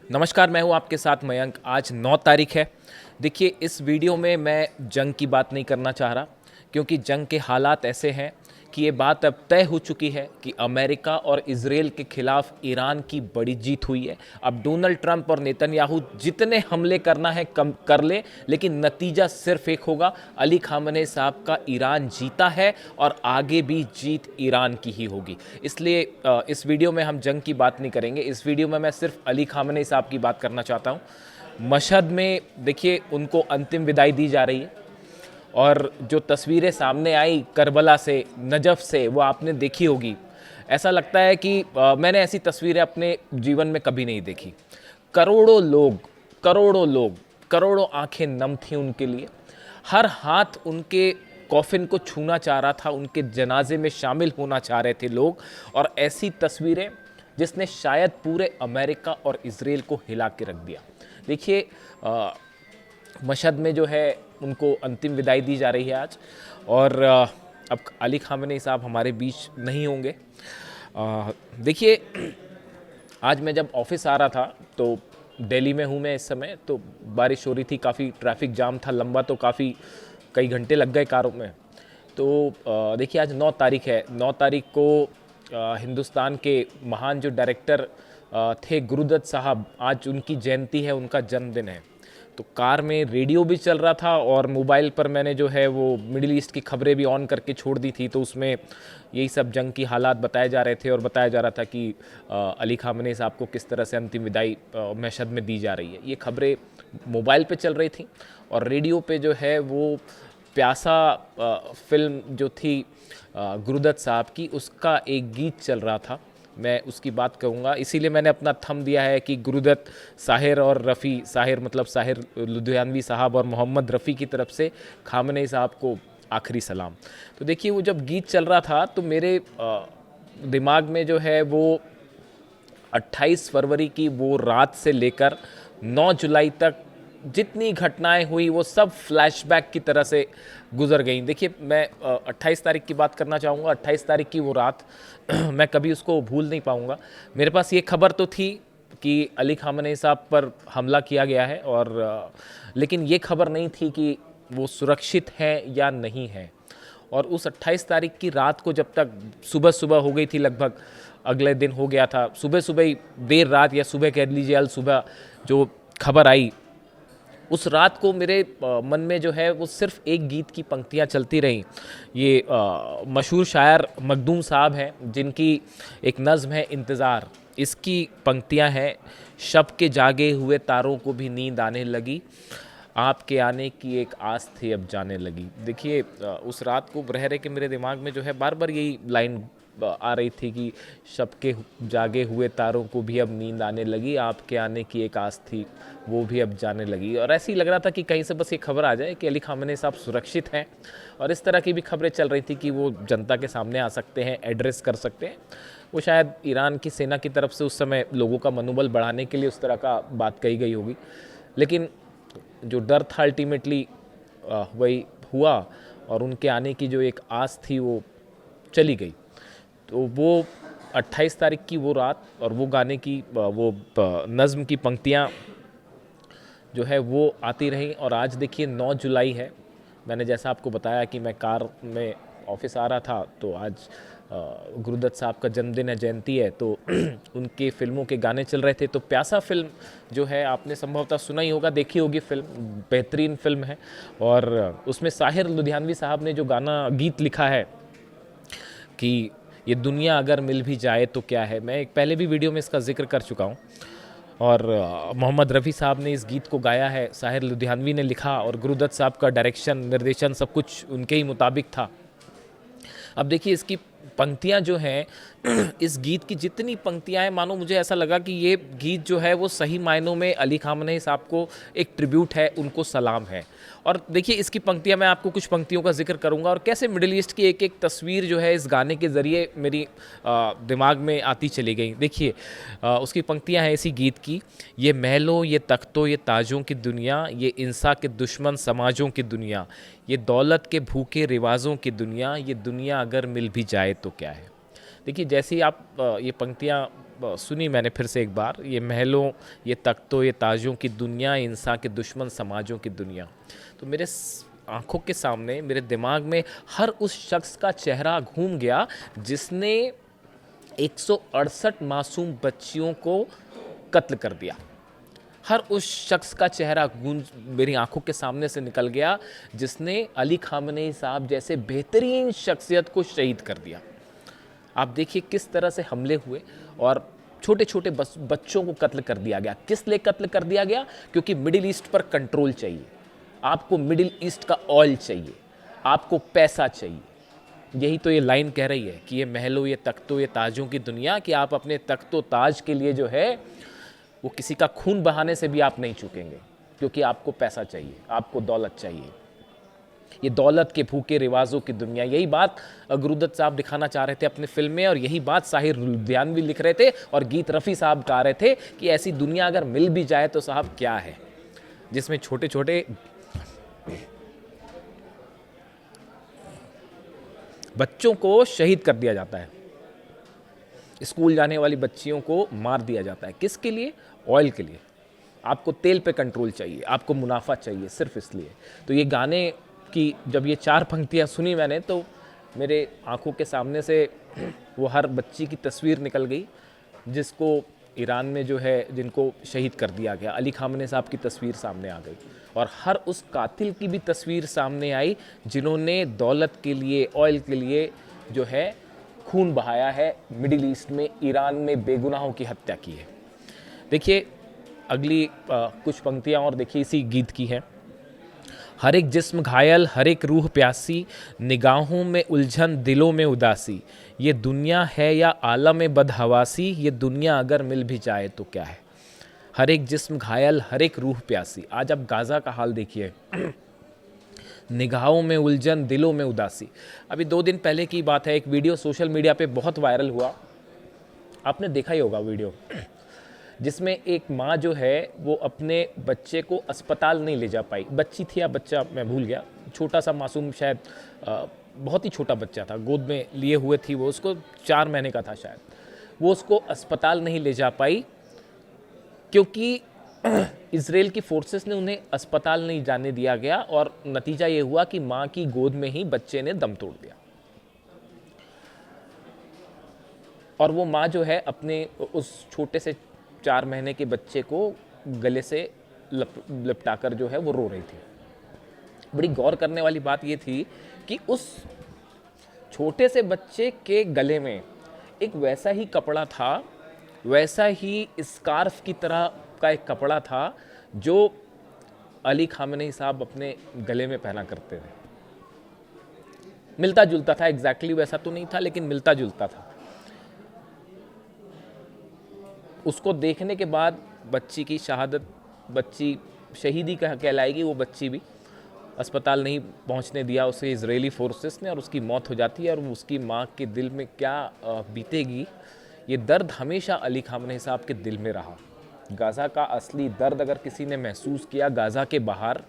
नमस्कार, मैं हूं आपके साथ मयंक। आज 9 तारीख है। देखिए, इस वीडियो में मैं जंग की बात नहीं करना चाह रहा, क्योंकि जंग के हालात ऐसे हैं कि ये बात अब तय हो चुकी है कि अमेरिका और इजराइल के खिलाफ ईरान की बड़ी जीत हुई है। अब डोनाल्ड ट्रंप और नेतन्याहू जितने हमले करना है कम कर ले, लेकिन नतीजा सिर्फ एक होगा, अली खामनेई साहब का ईरान जीता है और आगे भी जीत ईरान की ही होगी। इसलिए इस वीडियो में हम जंग की बात नहीं करेंगे। इस वीडियो में मैं सिर्फ अली खामनेई साहब की बात करना चाहता हूँ। मशहद में देखिए, उनको अंतिम विदाई दी जा रही है और जो तस्वीरें सामने आई करबला से, नजफ़ से, वो आपने देखी होगी। ऐसा लगता है कि मैंने ऐसी तस्वीरें अपने जीवन में कभी नहीं देखी। करोड़ों लोग, करोड़ों लोग, करोड़ों आंखें नम थी उनके लिए। हर हाथ उनके कॉफिन को छूना चाह रहा था, उनके जनाजे में शामिल होना चाह रहे थे लोग। और ऐसी तस्वीरें जिसने शायद पूरे अमेरिका और इजराइल को हिला के रख दिया। देखिए, मशहद में जो है उनको अंतिम विदाई दी जा रही है आज। और अब अली खामनेई साहब हमारे बीच नहीं होंगे। देखिए, आज मैं जब ऑफिस आ रहा था तो दिल्ली में हूँ मैं इस समय, तो बारिश हो रही थी, काफ़ी ट्रैफिक जाम था लंबा, तो काफ़ी कई घंटे लग गए कारों में। तो देखिए, आज 9 तारीख है। 9 तारीख को हिंदुस्तान के महान जो डायरेक्टर थे गुरुदत्त साहब, आज उनकी जयंती है, उनका जन्मदिन है। तो कार में रेडियो भी चल रहा था और मोबाइल पर मैंने जो है वो मिडिल ईस्ट की खबरें भी ऑन करके छोड़ दी थी। तो उसमें यही सब जंग की हालात बताए जा रहे थे और बताया जा रहा था कि अली खामनेई साहब को किस तरह से अंतिम विदाई मशहद में दी जा रही है। ये खबरें मोबाइल पे चल रही थी और रेडियो पे जो है वो प्यासा फिल्म जो थी गुरुदत्त साहब की, उसका एक गीत चल रहा था। मैं उसकी बात करूँगा, इसीलिए मैंने अपना थंब दिया है कि गुरुदत्त साहिर और रफ़ी, साहिर मतलब साहिर लुधियानवी साहब और मोहम्मद रफ़ी की तरफ से खामनेई साहब को आखिरी सलाम। तो देखिए, वो जब गीत चल रहा था तो मेरे दिमाग में जो है वो 28 फरवरी की वो रात से लेकर 9 जुलाई तक जितनी घटनाएं हुई वो सब फ्लैशबैक की तरह से गुजर गई। देखिए, मैं 28 तारीख की बात करना चाहूँगा। 28 तारीख की वो रात मैं कभी उसको भूल नहीं पाऊँगा। मेरे पास ये खबर तो थी कि अली खामनेई साहब पर हमला किया गया है, और लेकिन ये खबर नहीं थी कि वो सुरक्षित हैं या नहीं हैं। और उस 28 तारीख की रात को जब तक सुबह सुबह हो गई थी, लगभग अगले दिन हो गया था, सुबह सुबह ही, देर रात या सुबह कह लीजिए, अल सुबह जो खबर आई, उस रात को मेरे मन में जो है वो सिर्फ एक गीत की पंक्तियाँ चलती रहीं। ये मशहूर शायर मखदूम साहब हैं, जिनकी एक नज़्म है इंतज़ार। इसकी पंक्तियाँ हैं, शब के जागे हुए तारों को भी नींद आने लगी, आपके आने की एक आस थी अब जाने लगी। देखिए, उस रात को रह रहे के मेरे दिमाग में जो है बार बार यही लाइन आ रही थी कि शब के जागे हुए तारों को भी अब नींद आने लगी, आपके आने की एक आस थी वो भी अब जाने लगी। और ऐसे ही लग रहा था कि कहीं से बस ये खबर आ जाए कि अली खामनेई साहब सुरक्षित हैं। और इस तरह की भी खबरें चल रही थी कि वो जनता के सामने आ सकते हैं, एड्रेस कर सकते हैं। वो शायद ईरान की सेना की तरफ से उस समय लोगों का मनोबल बढ़ाने के लिए उस तरह का बात कही गई होगी। लेकिन जो डर था अल्टीमेटली वही हुआ, और उनके आने की जो एक आस थी वो चली गई। तो वो 28 तारीख की वो रात और वो गाने की वो नज़्म की पंक्तियाँ जो है वो आती रहीं। और आज देखिए 9 जुलाई है। मैंने जैसा आपको बताया कि मैं कार में ऑफिस आ रहा था, तो आज गुरुदत्त साहब का जन्मदिन है, जयंती है, तो उनके फिल्मों के गाने चल रहे थे। तो प्यासा फिल्म जो है, आपने संभवतः सुना ही होगा, देखी होगी फिल्म, बेहतरीन फिल्म है। और उसमें साहिर लुधियानवी साहब ने जो गाना गीत लिखा है कि ये दुनिया अगर मिल भी जाए तो क्या है, मैं एक पहले भी वीडियो में इसका जिक्र कर चुका हूँ। और मोहम्मद रफ़ी साहब ने इस गीत को गाया है, साहिर लुधियानवी ने लिखा, और गुरुदत्त साहब का डायरेक्शन, निर्देशन सब कुछ उनके ही मुताबिक था। अब देखिए, इसकी पंक्तियाँ जो हैं इस गीत की जितनी पंक्तियाँ हैं, मानो मुझे ऐसा लगा कि ये गीत जो है वो सही मायनों में अली खामनेई साहब को एक ट्रिब्यूट है, उनको सलाम है। और देखिए, इसकी पंक्तियाँ, मैं आपको कुछ पंक्तियों का जिक्र करूँगा और कैसे मिडिल ईस्ट की एक एक तस्वीर जो है इस गाने के ज़रिए मेरी दिमाग में आती चली गई। देखिए, उसकी पंक्तियाँ हैं इसी गीत की, ये महलों, ये तख्तों, ये ताजों की दुनिया, ये इंसा के दुश्मन समाजों की दुनिया, ये दौलत के भूखे रिवाजों की दुनिया, ये दुनिया अगर मिल भी जाए तो क्या है। देखिए, जैसे ही आप ये पंक्तियाँ सुनी मैंने फिर से एक बार, ये महलों, ये तख्तों, ये ताजों की दुनिया, इंसान के दुश्मन समाजों की दुनिया। तो मेरे आंखों के सामने, मेरे दिमाग में हर उस शख्स का चेहरा घूम गया जिसने 168 मासूम बच्चियों को कत्ल कर दिया। हर उस शख्स का चेहरा गूंज मेरी आंखों के सामने से निकल गया जिसने अली खामनेई साहब जैसे बेहतरीन शख्सियत को शहीद कर दिया। आप देखिए किस तरह से हमले हुए और छोटे छोटे बच्चों को कत्ल कर दिया गया। किस लिए कत्ल कर दिया गया? क्योंकि मिडिल ईस्ट पर कंट्रोल चाहिए, आपको मिडिल ईस्ट का ऑयल चाहिए, आपको पैसा चाहिए। यही तो ये लाइन कह रही है कि ये महलों, ये तख्तों, ये ताजों की दुनिया, कि आप अपने तख्तों ताज के लिए जो है वो किसी का खून बहाने से भी आप नहीं चूकेंगे, क्योंकि आपको पैसा चाहिए, आपको दौलत चाहिए। ये दौलत के भूखे रिवाजों की दुनिया, यही बात गुरुदत्त साहब दिखाना चाह रहे थे अपने फिल्म में, और यही बात साहिर लुधियानवी लिख रहे थे और गीत रफ़ी साहब गा रहे थे कि ऐसी दुनिया अगर मिल भी जाए तो साहब क्या है, जिसमें छोटे छोटे बच्चों को शहीद कर दिया जाता है, स्कूल जाने वाली बच्चियों को मार दिया जाता है। किसके लिए? ऑयल के लिए। आपको तेल पे कंट्रोल चाहिए, आपको मुनाफा चाहिए, सिर्फ इसलिए। तो ये गाने की जब ये 4 पंक्तियाँ सुनी मैंने तो मेरे आंखों के सामने से वो हर बच्ची की तस्वीर निकल गई जिसको ईरान में जो है, जिनको शहीद कर दिया गया। अली खामने साहब की तस्वीर सामने आ गई और हर उस कातिल की भी तस्वीर सामने आई जिन्होंने दौलत के लिए, ऑयल के लिए जो है खून बहाया है, मिडिल ईस्ट में, ईरान में बेगुनाहों की हत्या की है। देखिए अगली कुछ पंक्तियाँ और देखिए इसी गीत की हैं। हर एक जिस्म घायल, हर एक रूह प्यासी, निगाहों में उलझन, दिलों में उदासी, ये दुनिया है या आलम बदहवासी, ये दुनिया अगर मिल भी जाए तो क्या है। हर एक जिस्म घायल, हर एक रूह प्यासी। आज आप गाज़ा का हाल देखिए, निगाहों में उलझन, दिलों में उदासी। अभी 2 दिन पहले की बात है, एक वीडियो सोशल मीडिया पे बहुत वायरल हुआ, आपने देखा ही होगा वीडियो, जिसमें एक माँ जो है वो अपने बच्चे को अस्पताल नहीं ले जा पाई। बच्ची थी या बच्चा मैं भूल गया, छोटा सा मासूम, शायद बहुत ही छोटा बच्चा था, गोद में लिए हुए थी वो, उसको 4 महीने का था शायद। वो उसको अस्पताल नहीं ले जा पाई क्योंकि इजराइल की फोर्सेस ने उन्हें अस्पताल नहीं जाने दिया गया और नतीजा ये हुआ कि माँ की गोद में ही बच्चे ने दम तोड़ दिया। और वो माँ जो है अपने उस छोटे से 4 महीने के बच्चे को गले से लिपटाकर जो है वो रो रही थी। बड़ी गौर करने वाली बात ये थी कि उस छोटे से बच्चे के गले में एक वैसा ही कपड़ा था, वैसा ही स्कार्फ की तरह का एक कपड़ा था जो अली खामनेई साहब अपने गले में पहना करते थे। मिलता जुलता था, एग्जैक्टली वैसा तो नहीं था लेकिन मिलता जुलता था। उसको देखने के बाद बच्ची की शहादत, बच्ची शहीदी कहलाएगी, वो बच्ची भी अस्पताल नहीं पहुंचने दिया उसे इजरायली फोर्सेस ने और उसकी मौत हो जाती है। और उसकी माँ के दिल में क्या बीतेगी, ये दर्द हमेशा अली खामनेई साहब के दिल में रहा। गाज़ा का असली दर्द अगर किसी ने महसूस किया गाज़ा के बाहर,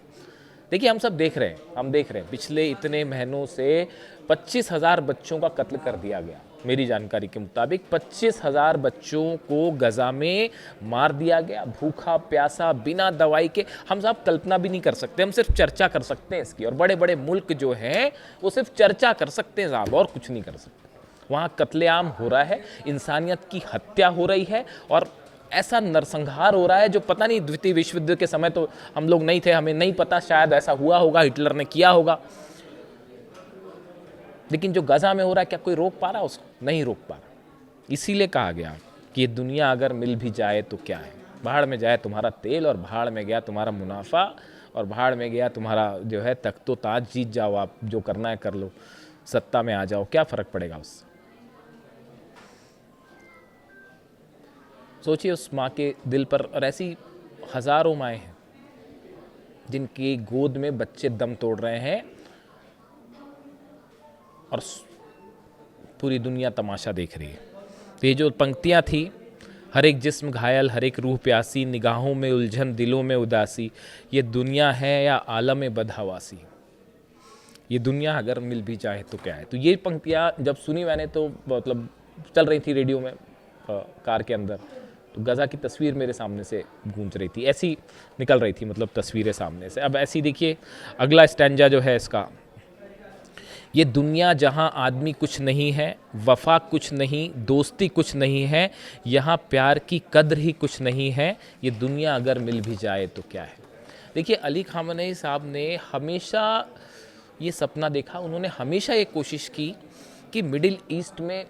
देखिए हम सब देख रहे हैं, हम देख रहे हैं पिछले इतने महीनों से 25,000 बच्चों का कत्ल कर दिया गया। मेरी जानकारी के मुताबिक 25,000 बच्चों को गज़ा में मार दिया गया, भूखा प्यासा, बिना दवाई के। हम साहब कल्पना भी नहीं कर सकते, हम सिर्फ चर्चा कर सकते हैं इसकी। और बड़े बड़े मुल्क जो हैं वो सिर्फ चर्चा कर सकते हैं साहब, और कुछ नहीं कर सकते। वहाँ कत्लेआम हो रहा है, इंसानियत की हत्या हो रही है और ऐसा नरसंहार हो रहा है जो पता नहीं, द्वितीय विश्व युद्ध के समय तो हम लोग नहीं थे, हमें नहीं पता, शायद ऐसा हुआ होगा, हिटलर ने किया होगा, लेकिन जो गज़ा में हो रहा है क्या कोई रोक पा रहा है उसको? नहीं रोक पा रहा। इसीलिए कहा गया कि ये दुनिया अगर मिल भी जाए तो क्या है, भाड़ में जाए तुम्हारा तेल और भाड़ में गया तुम्हारा मुनाफा और भाड़ में गया तुम्हारा जो है तख्तो ताज। जीत जाओ आप, जो करना है कर लो, सत्ता में आ जाओ, क्या फ़र्क पड़ेगा उससे। सोचिए उस माँ के दिल पर, और ऐसी हज़ारों माएँ हैं जिनकी गोद में बच्चे दम तोड़ रहे हैं और पूरी दुनिया तमाशा देख रही है। तो ये जो पंक्तियाँ थी, हर एक जिस्म घायल, हर एक रूह प्यासी, निगाहों में उलझन, दिलों में उदासी, ये दुनिया है या आलम बदहवासी, ये दुनिया अगर मिल भी जाए तो क्या है। तो ये पंक्तियाँ जब सुनी मैंने तो मतलब चल रही थी रेडियो में, कार के अंदर, तो गज़ा की तस्वीर मेरे सामने से गूंज रही थी, ऐसी निकल रही थी मतलब तस्वीरें सामने से। अब ऐसी देखिए अगला स्टैंजा जो है इसका, ये दुनिया जहाँ आदमी कुछ नहीं है, वफा कुछ नहीं, दोस्ती कुछ नहीं है, यहाँ प्यार की कद्र ही कुछ नहीं है, ये दुनिया अगर मिल भी जाए तो क्या है। देखिए अली खामनेई साहब ने हमेशा ये सपना देखा, उन्होंने हमेशा ये कोशिश की कि मिडिल ईस्ट में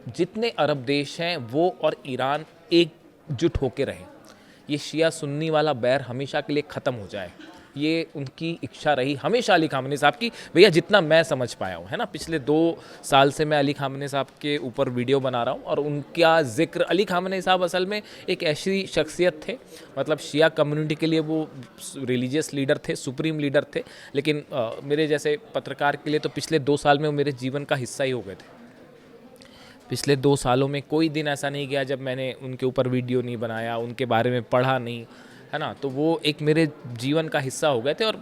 जितने अरब देश हैं वो और ईरान एकजुट होकर रहें, ये शिया सुन्नी वाला बैर हमेशा के लिए ख़त्म हो जाए। ये उनकी इच्छा रही हमेशा अली खामनेई साहब की, भैया जितना मैं समझ पाया हूँ, है ना, पिछले 2 साल से मैं अली खामनेई साहब के ऊपर वीडियो बना रहा हूँ और उनका जिक्र, अली खामनेई साहब असल में एक ऐसी शख्सियत थे, मतलब शिया कम्युनिटी के लिए वो रिलीजियस लीडर थे, सुप्रीम लीडर थे, लेकिन मेरे जैसे पत्रकार के लिए तो पिछले 2 साल में वो मेरे जीवन का हिस्सा ही हो गए थे। पिछले 2 सालों में कोई दिन ऐसा नहीं गया जब मैंने उनके ऊपर वीडियो नहीं बनाया, उनके बारे में पढ़ा नहीं, है ना, तो वो एक मेरे जीवन का हिस्सा हो गए थे और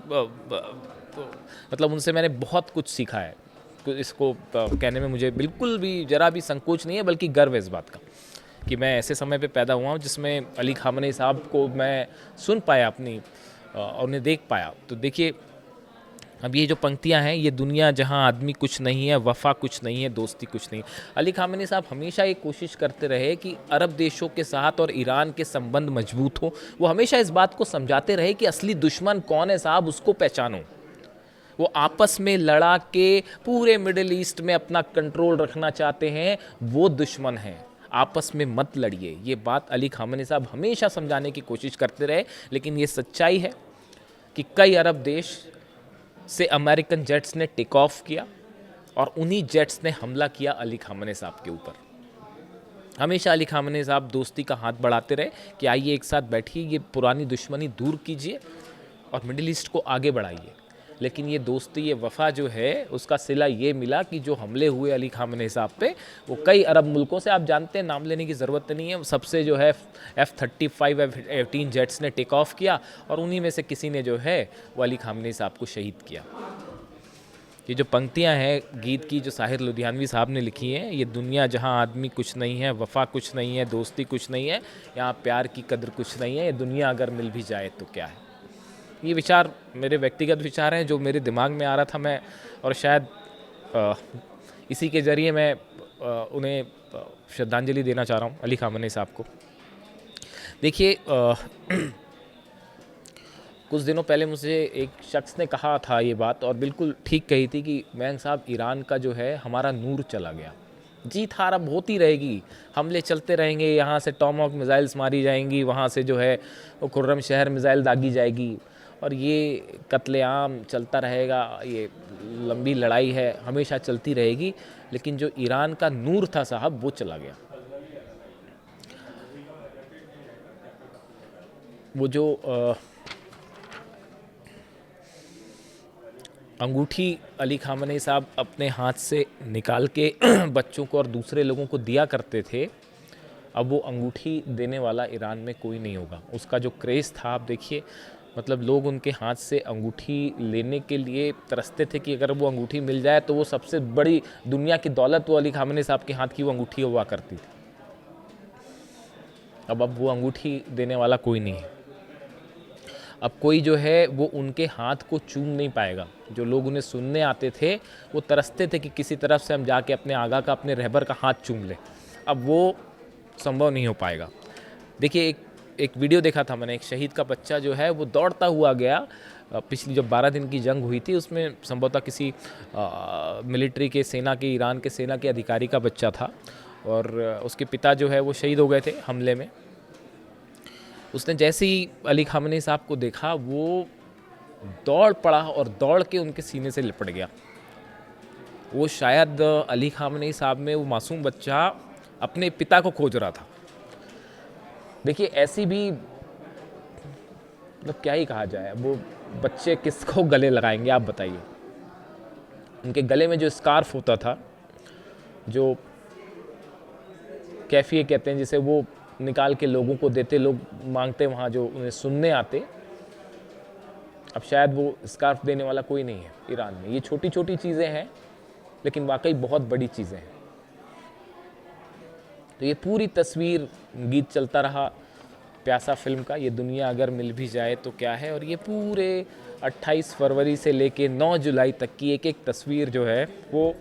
मतलब उनसे मैंने बहुत कुछ सीखा है। तो इसको कहने में मुझे बिल्कुल भी ज़रा भी संकोच नहीं है, बल्कि गर्व है इस बात का कि मैं ऐसे समय पे पैदा हुआ हूँ जिसमें अली खामनेई साहब को मैं सुन पाया अपनी और उन्हें देख पाया। तो देखिए अब ये जो पंक्तियां हैं, ये दुनिया जहां आदमी कुछ नहीं है, वफा कुछ नहीं है, दोस्ती कुछ नहीं। अली खामनेई साहब हमेशा ये कोशिश करते रहे कि अरब देशों के साथ और ईरान के संबंध मजबूत हो। वो हमेशा इस बात को समझाते रहे कि असली दुश्मन कौन है साहब, उसको पहचानो। वो आपस में लड़ा के पूरे मिडिल ईस्ट में अपना कंट्रोल रखना चाहते हैं, वो दुश्मन हैं, आपस में मत लड़िए। ये बात अली खामनेई साहब हमेशा समझाने की कोशिश करते रहे, लेकिन ये सच्चाई है कि कई अरब देश से अमेरिकन जेट्स ने टेक ऑफ किया और उन्हीं जेट्स ने हमला किया अली खामनेई साहब के ऊपर। हमेशा अली खामनेई साहब दोस्ती का हाथ बढ़ाते रहे कि आइए एक साथ बैठिए, ये पुरानी दुश्मनी दूर कीजिए और मिडिल ईस्ट को आगे बढ़ाइए। लेकिन ये दोस्ती, ये वफ़ा जो है, उसका सिला ये मिला कि जो हमले हुए अली खामनेई साहब पे, वो कई अरब मुल्कों से, आप जानते हैं, नाम लेने की ज़रूरत नहीं है, सबसे जो है F-35 F-18 जेट्स ने टेक ऑफ किया और उन्हीं में से किसी ने जो है वो अली खामनेई साहब को शहीद किया। ये जो पंक्तियां हैं गीत की जो साहिर लुधियानवी साहब ने लिखी हैं, ये दुनिया जहां आदमी कुछ नहीं है, वफ़ा कुछ नहीं है, दोस्ती कुछ नहीं है, यहाँ प्यार की कद्र कुछ नहीं है, ये दुनिया अगर मिल भी जाए तो क्या है। ये विचार मेरे व्यक्तिगत विचार हैं जो मेरे दिमाग में आ रहा था, मैं और शायद इसी के ज़रिए मैं उन्हें श्रद्धांजलि देना चाह रहा हूँ, अली खामनेई साहब को। देखिए कुछ दिनों पहले मुझे एक शख्स ने कहा था ये बात, और बिल्कुल ठीक कही थी, कि मयंक साहब, ईरान का जो है हमारा नूर चला गया, जीत हार अब होती रहेगी, हमले चलते रहेंगे, यहाँ से टॉमहॉक मिसाइल्स मारी जाएंगी, वहाँ से जो है वो खुर्रम शहर मिसाइल दागी जाएगी, और ये कत्लेआम चलता रहेगा, ये लंबी लड़ाई है, हमेशा चलती रहेगी, लेकिन जो ईरान का नूर था साहब, वो चला गया। वो जो अंगूठी अली खामनेई साहब अपने हाथ से निकाल के बच्चों को और दूसरे लोगों को दिया करते थे, अब वो अंगूठी देने वाला ईरान में कोई नहीं होगा। उसका जो क्रेज़ था, आप देखिए, मतलब लोग उनके हाथ से अंगूठी लेने के लिए तरसते थे कि अगर वो अंगूठी मिल जाए तो वो सबसे बड़ी दुनिया की दौलत वो अली खामनेई साहब के हाथ की वो अंगूठी हुआ करती थी। अब वो अंगूठी देने वाला कोई नहीं है। अब कोई जो है वो उनके हाथ को चूम नहीं पाएगा। जो लोग उन्हें सुनने आते थे वो तरसते थे कि किसी तरफ से हम जाके अपने आगा का, अपने रहबर का हाथ चूम लें। अब वो संभव नहीं हो पाएगा। देखिए एक वीडियो देखा था मैंने, एक शहीद का बच्चा जो है वो दौड़ता हुआ गया, पिछली जब 12 दिन की जंग हुई थी उसमें संभवतः किसी मिलिट्री के, सेना के, ईरान के सेना के अधिकारी का बच्चा था, और उसके पिता जो है वो शहीद हो गए थे हमले में। उसने जैसे ही अली खामनेई साहब को देखा, वो दौड़ पड़ा और दौड़ के उनके सीने से लिपट गया। वो शायद अली खामनेई साहब में वो मासूम बच्चा अपने पिता को खोज रहा था। देखिए ऐसी भी, मतलब क्या ही कहा जाए, वो बच्चे किसको गले लगाएंगे आप बताइए। उनके गले में जो स्कार्फ होता था, जो कैफिए कहते हैं, जिसे वो निकाल के लोगों को देते, लोग मांगते वहाँ जो उन्हें सुनने आते, अब शायद वो स्कार्फ देने वाला कोई नहीं है ईरान में। ये छोटी छोटी चीज़ें हैं, लेकिन वाकई बहुत बड़ी चीज़ें हैं। तो ये पूरी तस्वीर, गीत चलता रहा प्यासा फिल्म का, ये दुनिया अगर मिल भी जाए तो क्या है, और ये पूरे 28 फरवरी से लेके 9 जुलाई तक की एक एक तस्वीर जो है वो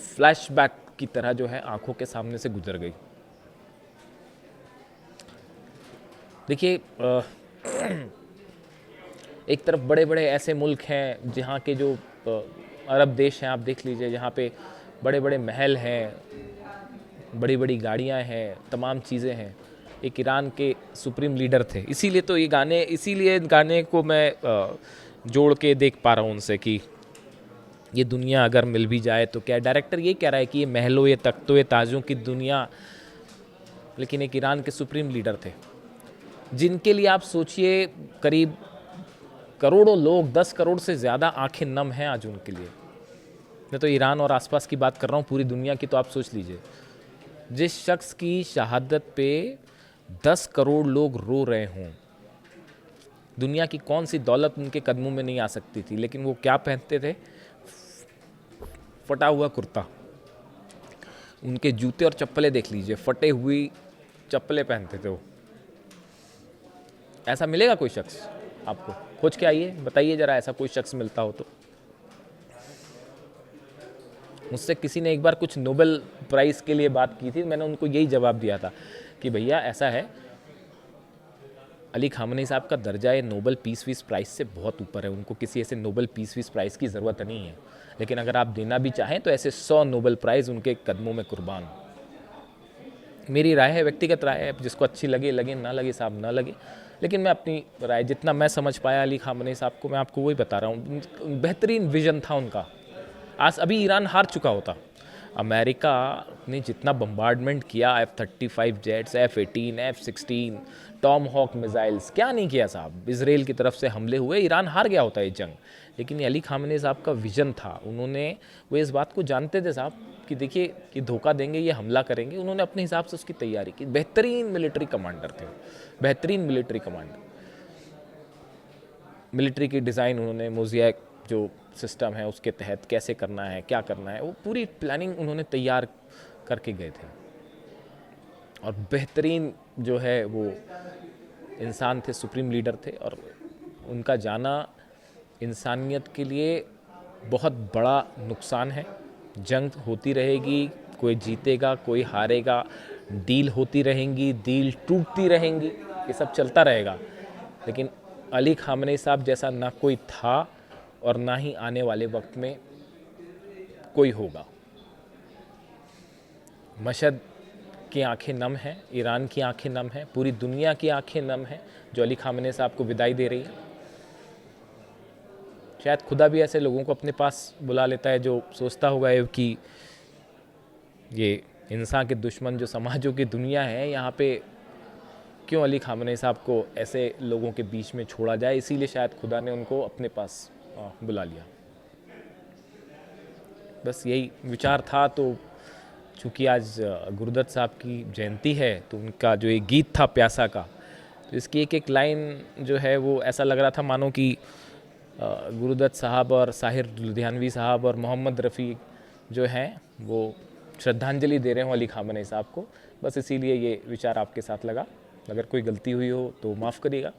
फ्लैशबैक की तरह जो है आंखों के सामने से गुजर गई। देखिए एक तरफ बड़े बड़े ऐसे मुल्क हैं जहाँ के जो अरब देश हैं, आप देख लीजिए, जहाँ पे बड़े बड़े महल हैं, बड़ी बड़ी गाड़ियाँ हैं, तमाम चीज़ें हैं। एक ईरान के सुप्रीम लीडर थे, इसीलिए गाने को मैं जोड़ के देख पा रहा हूँ उनसे कि ये दुनिया अगर मिल भी जाए तो क्या। डायरेक्टर ये कह रहा है कि ये महलों, ये तख्तों, ये ताजों की दुनिया, लेकिन एक ईरान के सुप्रीम लीडर थे जिनके लिए आप सोचिए करीब करोड़ों लोग, 10 करोड़ से ज़्यादा आंखें नम हैं आज उनके लिए। मैं तो ईरान और आसपास की बात कर रहा हूँ, पूरी दुनिया की तो आप सोच लीजिए। जिस शख्स की शहादत पे 10 करोड़ लोग रो रहे हों, दुनिया की कौन सी दौलत उनके कदमों में नहीं आ सकती थी, लेकिन वो क्या पहनते थे? फटा हुआ कुर्ता। उनके जूते और चप्पलें देख लीजिए, फटे हुई चप्पलें पहनते थे वो। ऐसा मिलेगा कोई शख्स आपको? खोज के आइए, बताइए ज़रा, ऐसा कोई शख्स मिलता हो तो। मुझसे किसी ने एक बार कुछ नोबेल प्राइज़ के लिए बात की थी, मैंने उनको यही जवाब दिया था कि भैया ऐसा है, अली खामनेई साहब का दर्जा ये नोबेल पीस प्राइज़ से बहुत ऊपर है, उनको किसी ऐसे नोबेल पीस प्राइज़ की ज़रूरत नहीं है, लेकिन अगर आप देना भी चाहें तो ऐसे 100 नोबेल प्राइज़ उनके कदमों में कुर्बान। मेरी राय है, व्यक्तिगत राय है, जिसको अच्छी लगे लगे, ना लगे साहब ना लगे, लेकिन मैं अपनी राय, जितना मैं समझ पाया अली खामनेई साहब को, मैं आपको वही बता रहा हूँ। बेहतरीन विजन था उनका। आज अभी ईरान हार चुका होता। अमेरिका ने जितना बम्बार्डमेंट किया, F-35 jets, F-18, F-16, Tom hoc missiles, क्या नहीं किया साहब। इजराइल की तरफ से हमले हुए, ईरान हार गया होता ये जंग, लेकिन ये अली खामनेई साहब का विजन था। वो इस बात को जानते थे साहब कि देखिए कि धोखा देंगे, ये हमला करेंगे, उन्होंने अपने हिसाब से उसकी तैयारी की। बेहतरीन मिलिट्री कमांडर थे, बेहतरीन मिलिट्री कमांडर। मिलिट्री की डिज़ाइन उन्होंने, मोज़ैक जो सिस्टम है उसके तहत कैसे करना है, क्या करना है, वो पूरी प्लानिंग उन्होंने तैयार करके गए थे। और बेहतरीन जो है वो इंसान थे, सुप्रीम लीडर थे, और उनका जाना इंसानियत के लिए बहुत बड़ा नुकसान है। जंग होती रहेगी, कोई जीतेगा कोई हारेगा, डील होती रहेंगी, डील टूटती रहेंगी, ये सब चलता रहेगा, लेकिन अली खामनेई साहब जैसा ना कोई था और ना ही आने वाले वक्त में कोई होगा। मशहद की आंखें नम हैं, ईरान की आंखें नम हैं, पूरी दुनिया की आंखें नम हैं जो अली खामनेई साहब को विदाई दे रही है। शायद खुदा भी ऐसे लोगों को अपने पास बुला लेता है जो सोचता होगा कि ये इंसान के दुश्मन जो समाजों की दुनिया है, यहाँ पे क्यों अली खामनेई साहब को ऐसे लोगों के बीच में छोड़ा जाए, इसीलिए शायद खुदा ने उनको अपने पास बुला लिया। बस यही विचार था। तो चूँकि आज गुरुदत्त साहब की जयंती है, तो उनका जो एक गीत था प्यासा का, तो इसकी एक एक लाइन जो है वो ऐसा लग रहा था मानो कि गुरुदत्त साहब और साहिर लुधियानवी साहब और मोहम्मद रफ़ी जो हैं वो श्रद्धांजलि दे रहे हो अली खामनेई साहब को। बस इसीलिए ये विचार आपके साथ लगा। अगर कोई गलती हुई हो तो माफ़ करिएगा।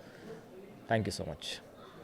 Thank you so much.